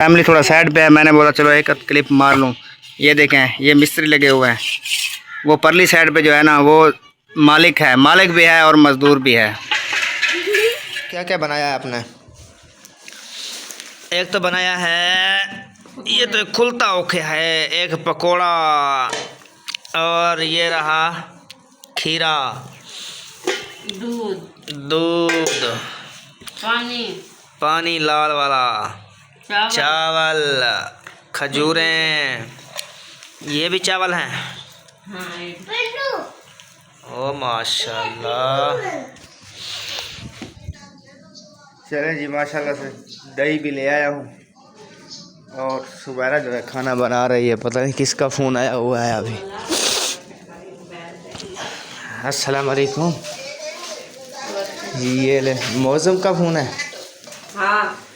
Family थोड़ा side पे है, मैंने बोला चलो एक क्लिप मार लूँ। ये देखें, ये मिस्त्री लगे हुए हैं। वो परली साइड पे जो है ना, वो मालिक है, मालिक भी है और मजदूर भी है। क्या क्या बनाया है आपने? एक तो बनाया है, ये तो खुलता ओखे है, एक पकोड़ा, और ये रहा खीरा, दूध, पानी लाल वाला, चावल, खजूरें, ये भी चावल हैं। ओ माशाल्लाह। चलें जी, माशाल्लाह से दही भी ले आया हूँ। और सुबैरा जो है खाना बना रही है, पता नहीं किसका फ़ोन आया हुआ है अभी। अस्सलाम वालेकुम। ये ले, मौसम का फ़ोन है। हाँ,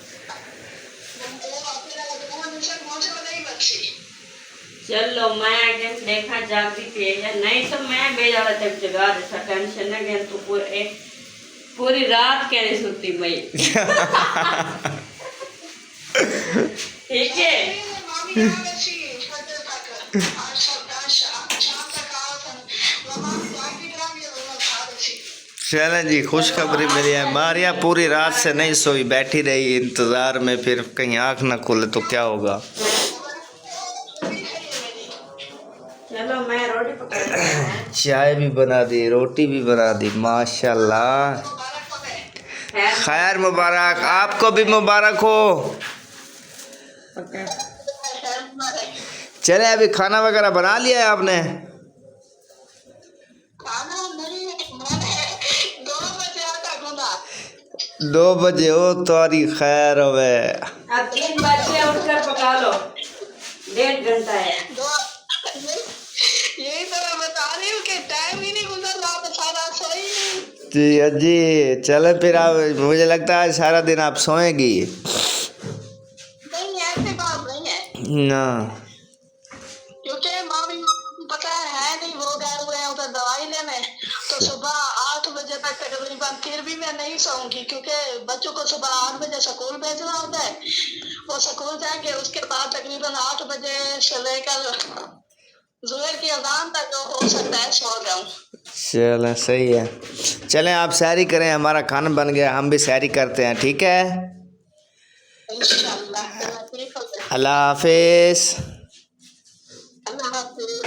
चलो मैं देखा जाती थी, नहीं तो मैं बेजा तक जगा था, टेंशन न गया तो पूरी रात कह रही सोती मई। ठीक है। चलें जी, खुशखबरी मिली है। मारिया पूरी रात से नहीं सोई, बैठी रही इंतज़ार में, फिर कहीं आँख ना खुले तो क्या होगा। चलो मैं रोटी पका, चाय भी बना दी, रोटी भी बना दी, माशाल्लाह। खैर मुबारक, आपको भी मुबारक हो। चले, अभी खाना वगैरह बना लिया है आपने? दो बजे हो तुम्हारी खैर होवे। अब 3 बजे उठकर पका लो, 1.5 घंटा है। यही तो मैं बता रही हूँ कि टाइम ही नहीं गुजर रहा, तो सारा सोई नहीं। जी अजी, चले फिर आप, मुझे लगता है सारा दिन आप सोएंगी। नहीं, ऐसी बात नहीं है ना, क्योंकि मामी पता है नहीं, वो गए हुए हैं उधर दवाई लेने, तो सुबह 8 बजे तक तकरीबन फिर भी मैं नहीं सोऊंगी, क्योंकि बच्चों को सुबह 8 बजे स्कूल भेजना होता है। वो स्कूल जाएंगे, उसके बाद तकरीबन 8 बजे से लेकर जुहर की अजान तक हो सकता है सो जाऊं। चलें सही है। चलें आप सैरी करें, हमारा खाना बन गया, हम भी सैरी करते हैं, ठीक है? इंशाल्लाह ठीक हो जाए। अल्लाह हाफिज़। अल्लाह हाफिज़।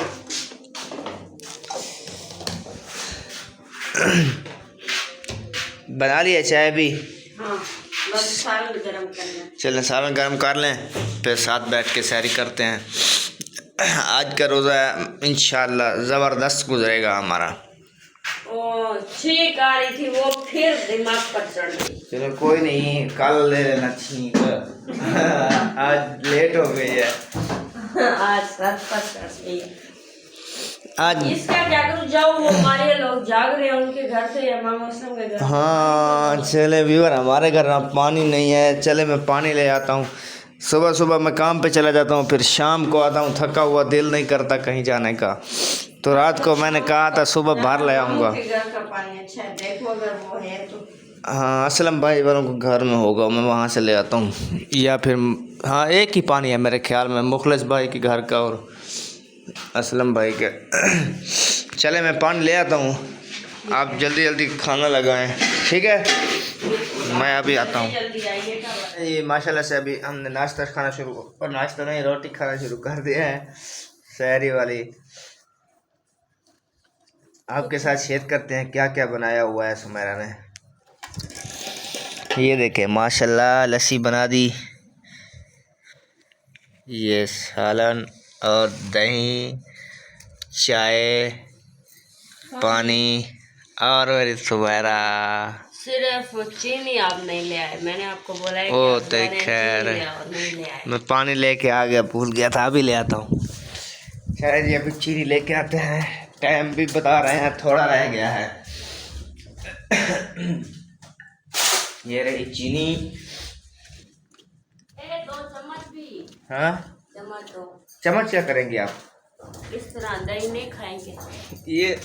बना लिया चाय भी? हाँ, बस सालन गरम करना। चलें सालन गर्म कर लें, फिर साथ बैठ के सैरी करते हैं। आज का रोज़ा इंशाल्लाह ज़बरदस्त गुजरेगा हमारा। ओ छींक आ रही थी, वो फिर दिमाग पर चढ़ गई। चलो कोई नहीं, कल ले लेना छींक। आज लेट हो गई है। आज सर पर चढ़ गई। आज इसका जागरूक जाओ, वो हमारे लोग जाग रहे हैं उनके घर से, इमाम मुस्लिम के घर। हाँ चले व्यूअर, हमारे घर ना पानी नहीं है। चले मैं पानी ले आता हूँ। सुबह सुबह मैं काम पे चला जाता हूँ, फिर शाम को आता हूँ थका हुआ, दिल नहीं करता कहीं जाने का। तो रात को मैंने कहा था सुबह बाहर ले आऊँगा। घर का पानी अच्छा है, देखो अगर वो है तो। हाँ, असलम भाई वालों को घर में होगा, मैं वहाँ से ले आता हूँ। या फिर हाँ, एक ही पानी है मेरे ख्याल में, मुखलिस भाई के घर का और असलम भाई के। चले मैं पानी ले आता हूँ, आप जल्दी जल्दी खाना लगाएं, ठीक है? मैं अभी आता हूँ। ये माशाल्लाह से अभी हमने नाश्ता खाना शुरू, और नाश्ता नहीं, रोटी खाना शुरू कर दिया है, शहरी वाली। आपके साथ शेयर करते हैं क्या क्या बनाया हुआ है सुमेरा ने। ये देखें माशाल्लाह, लस्सी बना दी, ये सालन और दही, चाय, पानी, और मेरी सुमेरा। सिर्फ चीनी आप नहीं ले आए, मैंने आपको बोला है ओ कि तो मैंने खैर, चीनी ले आओ, नहीं ले आए। मैं पानी लेके आ गया, भूल गया था, अभी ले आता हूँ। शायद ये अभी चीनी लेके आते हैं, टाइम भी बता रहे हैं, थोड़ा रह गया है। ये रही चीनी। 2 चम्मच भी। हाँ, चम्मच 2। चम्मच क्या करेंगे आप? इस तरह दही नहीं खाएंगे। ये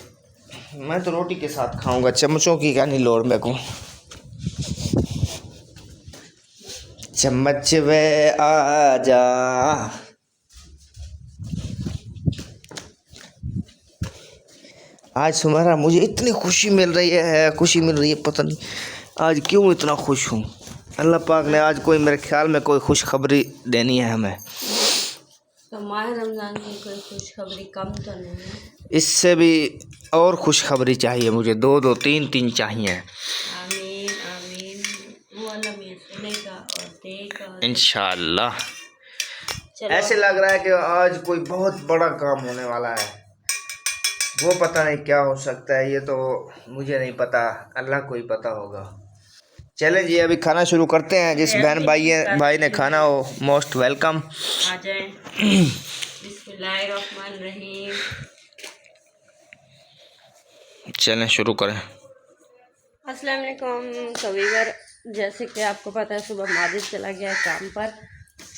मैं तो रोटी के साथ खाऊंगा, चम्मचों की क्या नहीं लोड़ मेरे को। चम्मच वे आजा। आज सुमेरा मुझे इतनी खुशी मिल रही है, पता नहीं आज क्यों इतना खुश हूँ। अल्लाह पाक ने आज कोई मेरे ख्याल में कोई खुशखबरी देनी है हमें। तो माह रमज़ान की कोई खुशखबरी कम तो नहीं है, इससे भी और खुशखबरी चाहिए मुझे, दो तीन चाहिए। आमीन आमीन। वो अल्लाह में सुनेगा और देगा इंशाअल्लाह। चलो ऐसे लग रहा है कि आज कोई बहुत बड़ा काम होने वाला है, वो पता नहीं क्या हो सकता है, ये तो मुझे नहीं पता, अल्लाह को ही पता होगा। चलें जी अभी खाना शुरू करते हैं। जिस बहन भाई ने खाना हो मोस्ट वेलकम। आ जाए। बिस्मिल्लाहिर्रहमानिर्रहीम। चलें शुरू करें। अस्सलाम वालेकुम। कबीर जैसे कि आपको पता है सुबह माजिद चला गया काम पर,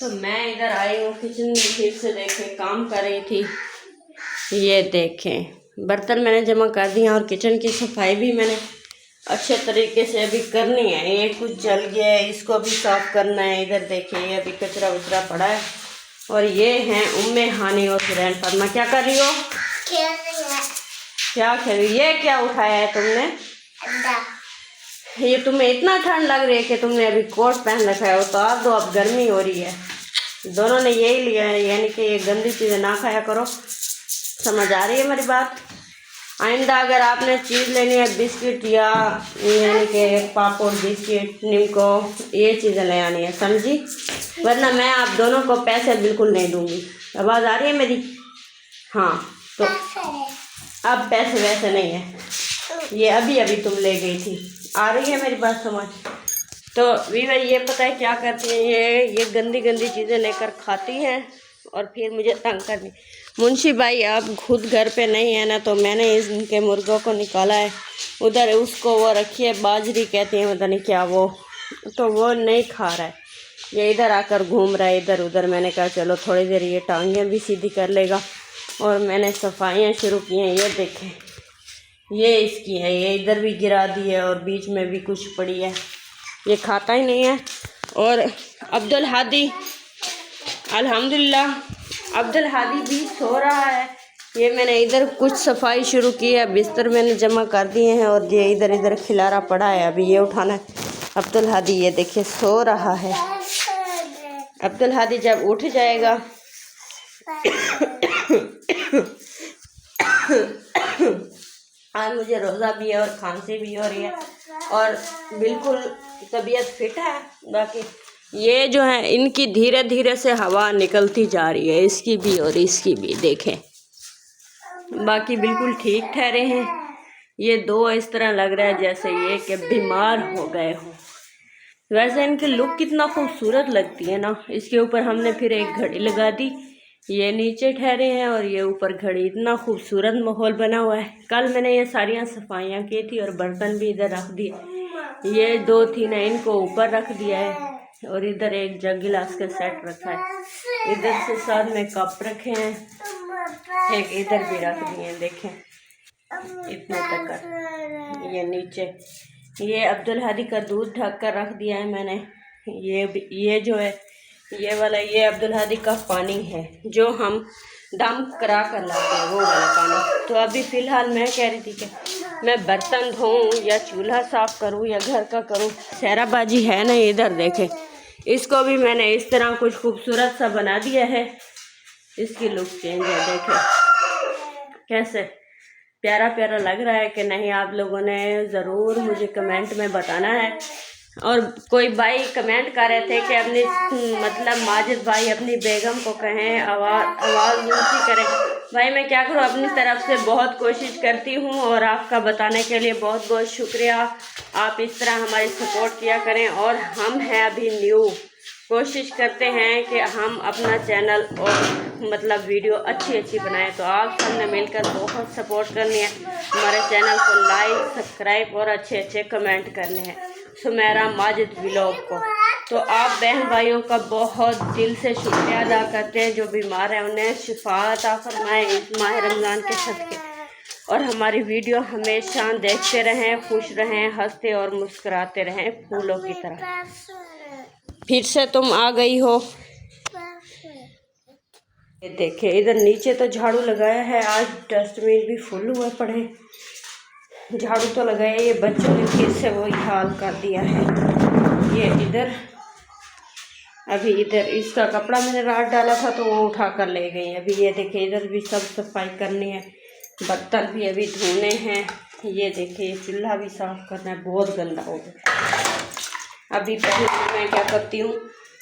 तो मैं इधर आई हूँ किचन में, फिर से देखें काम कर रही थी। ये देखें बर्तन मैंने जमा कर दिए और किचन की सफाई भी मैंने अच्छे तरीके से अभी करनी है। ये कुछ जल गया है, इसको भी साफ़ करना है। इधर देखें ये अभी कचरा उचरा पड़ा है। और ये हैं उम्मे हानी और हुरैन फरमा। क्या कर रही हो? क्या खेल रही? ये क्या उठाया है तुमने? ये तुम्हें इतना ठंड लग रही है कि तुमने अभी कोट पहन रखा है, उतार दो, अब गर्मी हो रही है। दोनों ने यही लिया है, यानी कि ये गंदी चीज़ें ना खाया करो। समझ आ रही है मेरी बात? आइंदा अगर आपने चीज़ लेनी है, बिस्किट या यानी कि पापड़, बिस्किट, निमको, ये चीज़ें ले आनी है, समझी? वरना मैं आप दोनों को पैसे बिल्कुल नहीं दूँगी। आवाज़ आ रही है मेरी? हाँ, तो अब पैसे वैसे नहीं है, ये अभी अभी तुम ले गई थी। आ रही है मेरी बात समझ? तो वीवर ये पता है क्या करती हैं, ये गंदी गंदी चीज़ें लेकर खाती हैं और फिर मुझे तंग करनी। मुंशी भाई आप खुद घर पे नहीं है ना, तो मैंने इनके मुर्गों को निकाला है उधर, उसको वो रखी है बाजरी कहती हैं, पता नहीं क्या वो, तो वो नहीं खा रहा है। ये इधर आकर घूम रहा है इधर उधर। मैंने कहा चलो थोड़ी देर ये टांगें भी सीधी कर लेगा। और मैंने सफाइयाँ शुरू की हैं। ये देखें ये इसकी है, ये इधर भी गिरा दी है और बीच में भी कुछ पड़ी है, ये खाता ही नहीं है। और अब्दुल हादी अल्हम्दुलिल्लाह अब्दुल हादी भी सो रहा है। ये मैंने इधर कुछ सफाई शुरू की है, बिस्तर मैंने जमा कर दिए हैं और ये इधर इधर खिलारा पड़ा है, अभी ये उठाना है। अब्दुल हादी ये देखिए सो रहा है। अब्दुल हादी जब उठ जाएगा आज मुझे रोज़ा भी है और खांसी भी हो रही है और बिल्कुल तबीयत फिट है। बाकी ये जो है इनकी धीरे धीरे से हवा निकलती जा रही है, इसकी भी और इसकी भी देखें। बाकी बिल्कुल ठीक ठहरे हैं। ये दो इस तरह लग रहा है जैसे ये कि बीमार हो गए हों। वैसे इनकी लुक कितना खूबसूरत लगती है ना। इसके ऊपर हमने फिर एक घड़ी लगा दी, ये नीचे ठहरे हैं और ये ऊपर घड़ी। इतना खूबसूरत माहौल बना हुआ है। कल मैंने ये सारियां सफाइयाँ की थी और बर्तन भी इधर रख दिए। ये दो थी ना, इनको ऊपर रख दिया है और इधर एक जग गिलास का सेट रखा है। इधर से साथ में कप रखे हैं, एक इधर भी रख दिए हैं, देखें इतने तक। ये नीचे ये अब्दुल हादी का दूध ढक कर रख दिया है मैंने। ये जो है ये वाला, ये अब्दुल हादी का पानी है जो हम दम करा कर लाते हैं, वो वाला पानी। तो अभी फ़िलहाल मैं कह रही थी कि मैं बर्तन धोऊं या चूल्हा साफ़ करूं या घर का करूं। सहराबाजी है ना, इधर देखें, इसको भी मैंने इस तरह कुछ खूबसूरत सा बना दिया है। इसकी लुक चेंज है, देखें कैसे प्यारा प्यारा लग रहा है कि नहीं। आप लोगों ने ज़रूर मुझे कमेंट में बताना है। और कोई भाई कमेंट कर रहे थे कि अपनी मतलब माजिद भाई अपनी बेगम को कहें आवाज़ ऊँची करें। भाई मैं क्या करूँ, अपनी तरफ से बहुत कोशिश करती हूँ और आपका बताने के लिए बहुत बहुत शुक्रिया। आप इस तरह हमारी सपोर्ट किया करें। और हम हैं अभी न्यू, कोशिश करते हैं कि हम अपना चैनल और मतलब वीडियो अच्छी बनाएं। तो आप सबने मिलकर बहुत सपोर्ट करनी है। हमारे चैनल को लाइक, सब्सक्राइब और अच्छे कमेंट करने हैं सुमेरा माजिद व्लॉग को। तो आप बहन भाइयों का बहुत दिल से शुक्रिया अदा करते हैं। जो बीमार हैं उन्हें शिफा अता फरमाएं इस माह रमज़ान के सदक़े। और हमारी वीडियो हमेशा देखते रहें, खुश रहें, हंसते और मुस्कुराते रहें फूलों की तरह। फिर से तुम आ गई हो। ये देखिए इधर नीचे तो झाड़ू लगाया है, आज डस्टबिन भी फुल हुए पड़े। झाड़ू तो लगाया, ये बच्चों ने फिर से वही हाल कर दिया है। ये इधर अभी इधर इसका कपड़ा मैंने रात डाला था तो वो उठा कर ले गई। अभी ये देखिए इधर भी सब सफाई करनी है, बर्तन भी अभी धोने हैं। ये देखिए चूल्हा भी साफ़ करना है, बहुत गंदा हो गया। अभी पहले मैं क्या करती हूँ,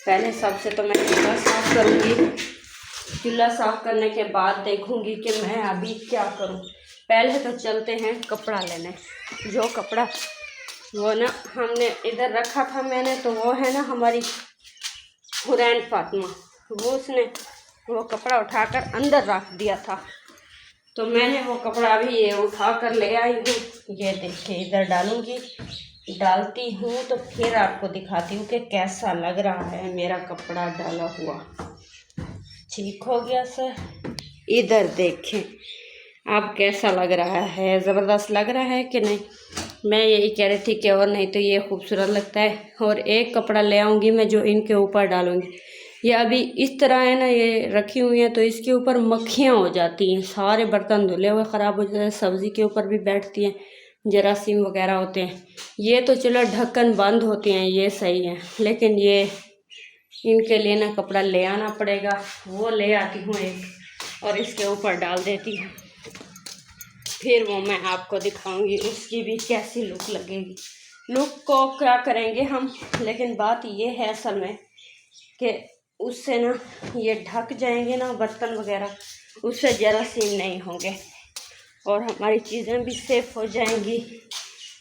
पहले सबसे तो मैं चूल्हा साफ़ करूँगी। चूल्हा साफ़ करने के बाद देखूँगी कि मैं अभी क्या करूँ। पहले तो चलते हैं कपड़ा लेने। जो कपड़ा वो ना हमने इधर रखा था मैंने, तो वो है ना हमारी हुरैन फातिमा, वो उसने वो कपड़ा उठाकर अंदर रख दिया था, तो मैंने वो कपड़ा अभी ये उठा कर ले आई हूँ। ये देखिए इधर डालूँगी, डालती हूँ तो फिर आपको दिखाती हूँ कि कैसा लग रहा है मेरा कपड़ा डाला हुआ। ठीक हो गया सर। इधर देखें अब कैसा लग रहा है, ज़बरदस्त लग रहा है कि नहीं। मैं यही कह रही थी कि और नहीं तो ये खूबसूरत लगता है। और एक कपड़ा ले आऊँगी मैं जो इनके ऊपर डालूँगी। ये अभी इस तरह है ना, ये रखी हुई हैं तो इसके ऊपर मक्खियाँ हो जाती हैं, सारे बर्तन धुले हुए ख़राब हो जाते हैं, सब्ज़ी के ऊपर भी बैठती हैं, जरासीम वगैरह होते हैं। ये तो चलो ढक्कन बंद होते हैं, ये सही है, लेकिन ये इनके लिए ना कपड़ा ले आना पड़ेगा। वो ले आती हूँ एक और इसके ऊपर डाल देती हूँ, फिर वो मैं आपको दिखाऊंगी उसकी भी कैसी लुक लगेगी। लुक को क्या करेंगे हम, लेकिन बात ये है असल में कि उससे ना ये ढक जाएंगे ना बर्तन वगैरह, उससे जरासीम नहीं होंगे और हमारी चीज़ें भी सेफ हो जाएंगी।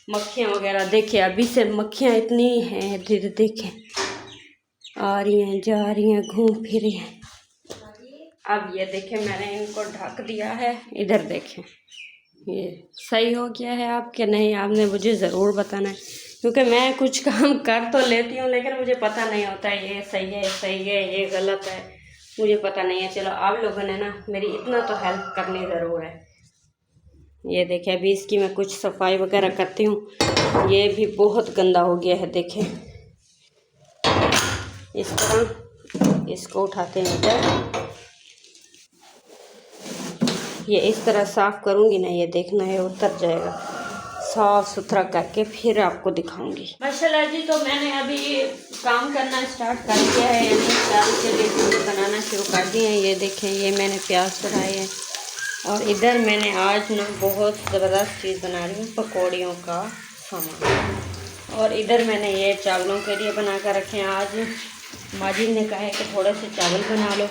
मक्खियाँ वगैरह देखिए अभी से मक्खियाँ इतनी हैं, धीरे देखें आ रही हैं जा रही हैं घूम फिर रही हैं। अब ये देखें मैंने इनको ढक दिया है। इधर देखें ये सही हो गया है आपके नहीं, आपने मुझे ज़रूर बताना है, क्योंकि मैं कुछ काम कर तो लेती हूँ लेकिन मुझे पता नहीं होता है ये सही है ये गलत है, मुझे पता नहीं है। चलो आप लोगों ने ना मेरी इतना तो हेल्प करनी ज़रूर है। ये देखें अभी इसकी मैं कुछ सफाई वगैरह करती हूँ। ये भी बहुत गंदा हो गया है, देखें इस तरह इसको उठाते हैं इधर, ये इस तरह साफ़ करूँगी ना, ये देखना है उतर जाएगा। साफ़ सुथरा करके फिर आपको दिखाऊंगी। माशाल्लाह जी, तो मैंने अभी काम करना स्टार्ट कर दिया है, यानी प्याज के लिए चीज़ें बनाना शुरू कर दी हैं। ये देखें ये मैंने प्याज चढ़ाए हैं और इधर मैंने आज ना बहुत ज़बरदस्त चीज़ बना रही हूँ, पकौड़ियों का सामान। और इधर मैंने ये चावलों के लिए बना कर रखे हैं। आज माजिद ने कहा है कि थोड़े से चावल बना लो,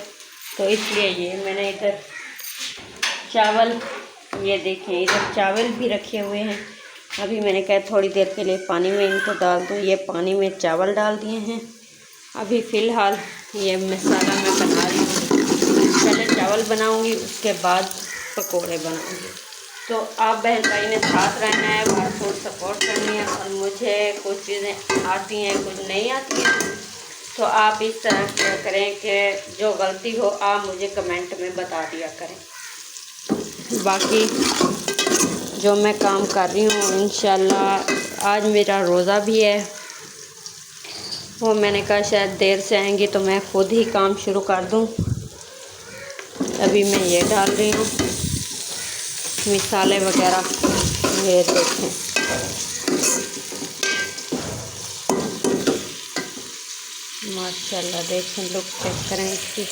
तो इसलिए ये मैंने इधर चावल, ये देखें इधर चावल भी रखे हुए हैं। अभी मैंने कहा थोड़ी देर के लिए पानी में इनको डाल दूँ, ये पानी में चावल डाल दिए हैं। अभी फ़िलहाल ये मसाला मैं बना रही हूँ, पहले चावल बनाऊँगी उसके बाद पकोड़े बनाऊँगी। तो आप बहन भाई ने साथ रहना है, भरपूर सपोर्ट करनी है। और मुझे कुछ चीज़ें आती हैं कुछ नहीं आती हैं, तो आप इस तरह क्या करें कि जो गलती हो आप मुझे कमेंट में बता दिया करें। बाकी जो मैं काम कर रही हूँ इंशाल्लाह, आज मेरा रोज़ा भी है, वो मैंने कहा शायद देर से आएंगी तो मैं खुद ही काम शुरू कर दूँ। अभी मैं ये डाल रही हूँ मिसाले वगैरह, ये देखें माशाल्लाह, देखें लुक चेक करें इसकी।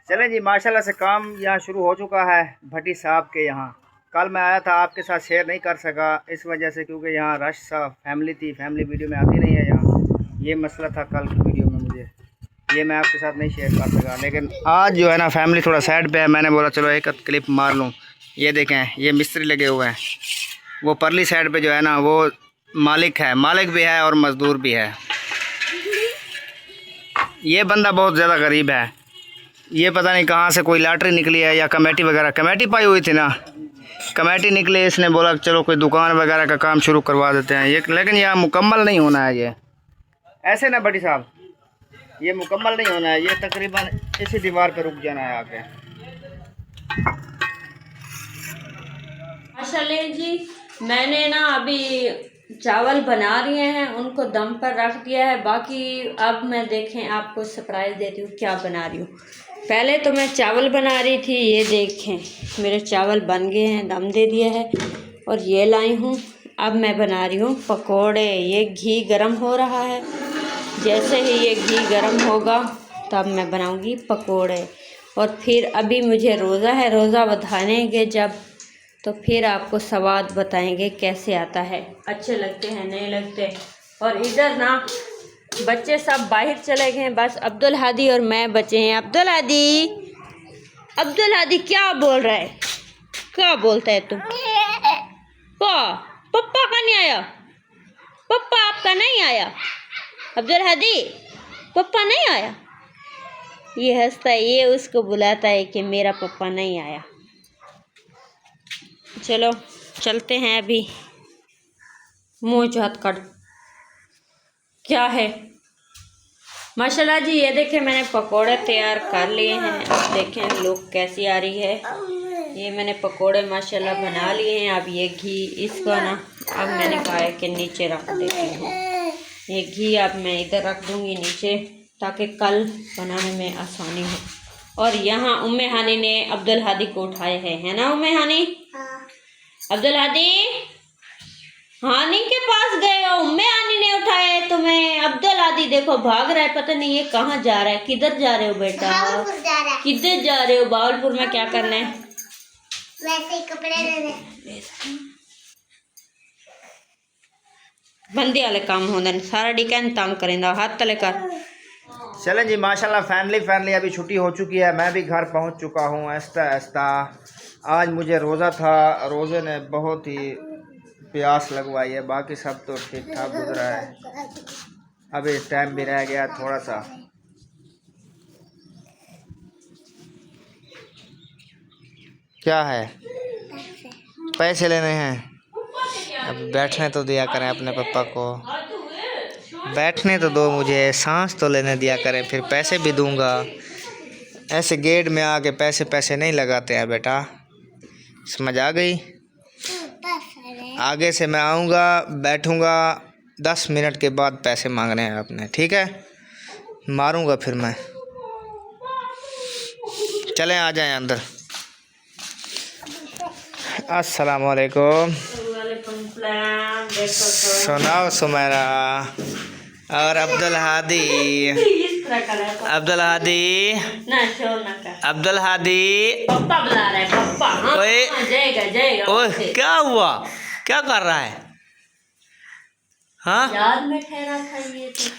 चलें जी, माशाल्लाह से काम यहाँ शुरू हो चुका है भट्टी साहब के यहाँ। कल मैं आया था, आपके साथ शेयर नहीं कर सका इस वजह से, क्योंकि यहाँ रश सा फैमिली थी, फैमिली वीडियो में आती नहीं है यहाँ, ये मसला था कल की वीडियो में, मुझे ये मैं आपके साथ नहीं शेयर कर सका। लेकिन आज जो है ना फैमिली थोड़ा साइड पे है, मैंने बोला चलो एक क्लिप मार लूँ। ये देखें ये मिस्त्री लगे हुए हैं, वो परली साइड पे जो है ना वो मालिक है, मालिक भी है और मज़दूर भी है। ये बंदा बहुत ज़्यादा गरीब है, ये पता नहीं कहाँ से कोई लॉटरी निकली है या कमेटी वगैरह, कमेटी पाई हुई थी ना, कमेटी निकली, इसने बोला चलो कोई दुकान वगैरह का काम शुरू करवा देते हैं ये, लेकिन यह मुकम्मल नहीं होना है ये, ऐसे ना भट्टी साहब, ये मुकम्मल नहीं होना है, ये तकरीबन इसी दीवार पे रुक जाना है आके। माशाल्लाह जी, मैंने ना अभी चावल बना रही हैं, उनको दम पर रख दिया है। बाकी अब मैं देखें आपको सरप्राइज़ देती हूँ क्या बना रही हूँ। पहले तो मैं चावल बना रही थी, ये देखें मेरे चावल बन गए हैं, दम दे दिया है। और ये लाई हूँ, अब मैं बना रही हूँ पकोड़े। ये घी गरम हो रहा है, जैसे ही ये घी गरम होगा तब मैं बनाऊँगी पकोड़े। और फिर अभी मुझे रोज़ा है, रोज़ा बधानेंगे जब, तो फिर आपको स्वाद बताएंगे कैसे आता है, अच्छे लगते हैं नहीं लगते। और इधर ना बच्चे सब बाहर चले गए हैं, बस अब्दुल हादी और मैं बचे हैं। अब्दुल हादी, अब्दुल हादी क्या बोल रहा है, क्या बोलता है तुम? पप्पा का नहीं आया, पप्पा आपका नहीं आया, अब्दुल हादी पप्पा नहीं आया। ये हंसता है, ये उसको बुलाता है कि मेरा पप्पा नहीं आया। चलो चलते हैं, अभी मुँह हाथ काट। क्या है माशाल्लाह जी, ये देखें मैंने पकोड़े तैयार कर लिए हैं। अब देखें लुक कैसी आ रही है। ये मैंने पकोड़े माशाल्लाह बना लिए हैं। अब ये घी इसको ना, अब मैंने कहा है कि नीचे रख देती हूँ। ये घी अब मैं इधर रख दूँगी नीचे, ताकि कल बनाने में आसानी हो। और यहाँ उम्मे हानी ने अब्दुल हादी को उठाए है ना उम्मे हानी? अब्दुल हादी हानी के पास गए हो, उम्मे हानी ने उठाया है तुम्हें। अब्दुल हादी देखो भाग रहा है, पता नहीं ये कहाँ जा रहा है। किधर जा रहे हो बेटा? किधर जा रहे हो? बावलपुर में क्या करना है? वैसे कपड़े लेने। बंदी वाले काम होंगे, सारा डिकन तंग करेंदा, हाथ तले कर। चलें जी माशाल्लाह फैमिली अभी छुट्टी हो चुकी है, मैं भी घर पहुंच चुका हूं आहिस्ता आहिस्ता। आज मुझे रोज़ा था, रोज़े ने बहुत ही प्यास लगवाई है, बाकी सब तो ठीक ठाक गुजरा है। अभी टाइम भी रह गया थोड़ा सा। क्या है? पैसे लेने हैं? अब बैठने तो दिया करें अपने पापा को, बैठने तो दो मुझे, सांस तो लेने दिया करें, फिर पैसे भी दूंगा। ऐसे गेट में आके पैसे नहीं लगाते हैं बेटा, समझ आ गई? आगे से मैं आऊँगा, बैठूँगा, 10 मिनट के बाद पैसे मांगने हैं आपने, ठीक है? मारूँगा फिर मैं। चलें आ जाएं अंदर। अस्सलाम वालेकुम। सुनाओ सुमेरा और अब्दुल हादी। अब्दुल हादी, अब्दुल हादी पप्पा बुला रहा है, पप्पा। जाएगा। ओए क्या हुआ? क्या कर रहा है? हाँ याद में ठहरा था ये तो।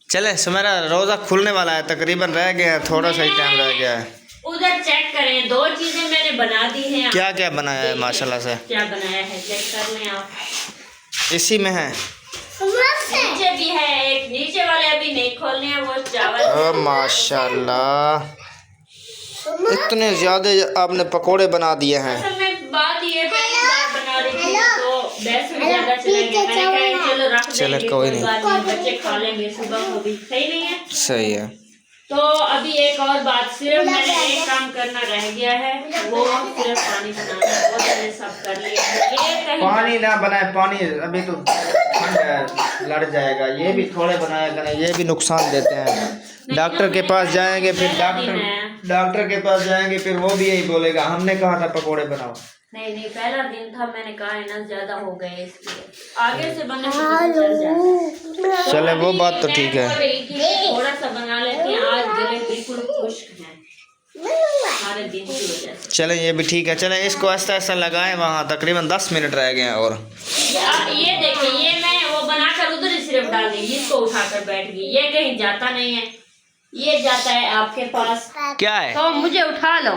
चले सुमेरा, रोज़ा खुलने वाला है, तकरीबन रह गया है, थोड़ा सा ही टाइम रह गया है। उधर चेक करें, 2 चीजें मैंने बना दी हैं। क्या क्या बनाया है माशाल्लाह से? क्या बनाया है चेक कर लें आप। इसी में है? नीचे भी है एक, नीचे वाले अभी नहीं खोलने हैं, वो चावल। ओ माशाल्लाह, इतने ज़्यादा आपने पकोड़े बना दिए हैं। असल में बात ये पहली बार बना रही थी तो 10 में ज़्यादा चलेंगे, मैंने कहा चलो रख देंगे, कोई नहीं, बच्चे खा लेंगे सुबह को भी, सही नहीं है? सही है। तो अभी एक और बात, सिर्फ मैंने एक काम करना रह गया है, वो सिर्फ पानी बनाना है, वो मैंने सब कर लिया है। ये कहीं पानी ना बनाए, पानी अभी तो ठंड है, लड़ जाएगा। ये भी थोड़े बनाया करें, ये भी नुकसान देते हैं। डॉक्टर के पास जाएंगे, फिर डॉक्टर के पास जाएंगे, फिर वो भी यही बोलेगा हमने कहा था पकोड़े बनाओ। नहीं पहला दिन था, मैंने कहा है ना ज्यादा हो गए इसलिए, आगे से बनने तो चल जाए। चले वो बात तो ठीक है। थोड़ा सा बना लेते हैं, आज गले बिल्कुल खुश्क हैं सारे दिन की वजह से। चलें ये भी ठीक है। चलें इसको ऐसा ऐसा लगाएं, वहाँ तकरीबन 10 मिनट रह गए हैं। और ये देखिए, ये मैं वो बनाकर उधर ही सिर्फ डाल दी, इसको उठाकर बैठ गई, ये कहीं जाता नहीं है, ये जाता है आपके पास। क्या है? तो मुझे उठा लो,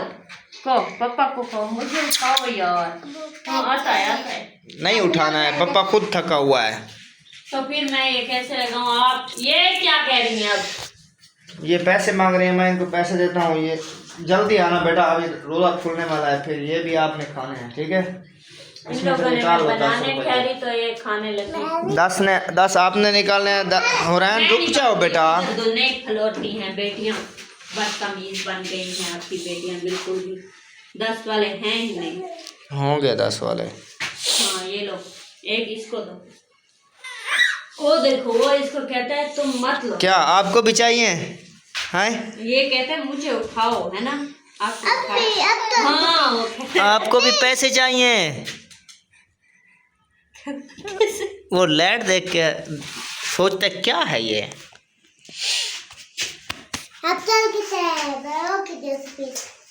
को पापा को कहो मुझे उठाओ यार। आता है नहीं उठाना है, पापा खुद थका हुआ है। तो फिर मैं ये कैसे लगाऊं? आप ये क्या कह रही हैं? अब ये पैसे मांग रहे हैं, मैं इनको पैसे देता हूँ। ये जल्दी आना बेटा, अभी रोज़ा खुलने वाला है, फिर ये भी आपने खाने हैं, ठीक है? इन लोगों ने बनाने खैरी तो ये खाने लगे। 10 आपने निकालने हैं। हो रहा है, रुक जाओ बेटा। दोनों खलोटी हैं बेटियां, बदतमीज बन गई हैं आपकी बेटियां, बिल्कुल भी 10 वाले हैं ही नहीं। होंगे 10 वाले। हाँ ये लो, एक इसको दो, वो देखो, वो इसको कहता है तुम मत लो। क्या आपको भी चाहिए? हैं? ये कहता है मुझे उठाओ, है ना? आपको उठाओ। हाँ, वो कहता आपको भी पैसे चाहिए? वो लाइट देख के सोचते क्या है ये।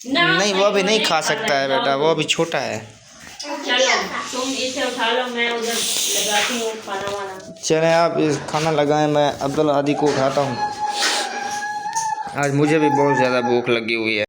नहीं, वो भी नहीं खा सकता है बेटा, वो अभी छोटा है। चलो तुम इसे उठा लो, मैं उधर लगाती हूँ खाना वाना। चले आप इस खाना लगाएं, मैं अब्दुल हादी को उठाता हूँ। आज मुझे भी बहुत ज़्यादा भूख लगी हुई है।